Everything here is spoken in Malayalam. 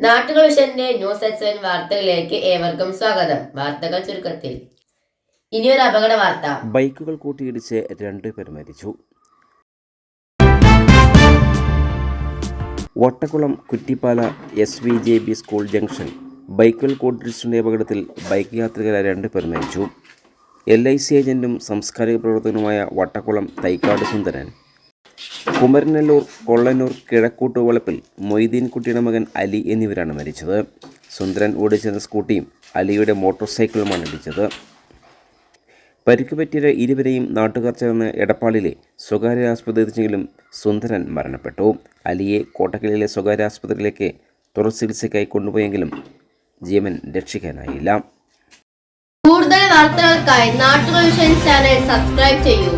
നാട്ടുകൾ വിഷന്റെ ന്യൂസ് എക്സൻ വാർത്തകളിലേക്ക് ഏവർക്കും സ്വാഗതം. വാർത്തകൾ ചുരുക്കത്തിൽ. ഇനിയൊരു അപകട വാർത്ത. ബൈക്കുകൾ കൂട്ടിയിടിച്ച് 2 പേർ മരിച്ചു. Vattakulam Kuttippala SVJB school junction ബൈക്കുകൾ കൂട്ടിയിടിച്ചുണ്ടായ അപകടത്തിൽ ബൈക്ക് യാത്രികരായ 2 പേർ മരിച്ചു. LIC ഏജന്റും സാംസ്കാരിക പ്രവർത്തകനുമായ വട്ടക്കുളം തൈക്കാട് സുന്ദരൻ, കുമരനെല്ലൂർ കൊള്ളന്നൂർ കിഴക്കൂട്ടുവളപ്പിൽ മൊയ്തീൻ കുട്ടിയുടെ മകൻ അലി എന്നിവരാണ് മരിച്ചത്. സുന്ദരൻ ഓടിച്ചെന്ന സ്കൂട്ടിയും അലിയുടെ മോട്ടോർ സൈക്കിളുമാണ് ഇടിച്ചത്. പരിക്കുപറ്റിയ ഇരുവരെയും നാട്ടുകാർ ചേർന്ന് എടപ്പാളിലെ സ്വകാര്യ ആശുപത്രിയിൽ എത്തിച്ചെങ്കിലും സുന്ദരൻ മരണപ്പെട്ടു. അലിയെ കോട്ടക്കലിലെ സ്വകാര്യ ആശുപത്രിയിലേക്ക് തുടർ ചികിത്സയ്ക്കായി കൊണ്ടുപോയെങ്കിലും ജീവൻ രക്ഷിക്കാനായില്ല. കൂടുതൽ വാർത്തകൾക്കായി നാട്ടുകൾ വിഷൻ ചാനൽ സബ്സ്ക്രൈബ് ചെയ്യൂ.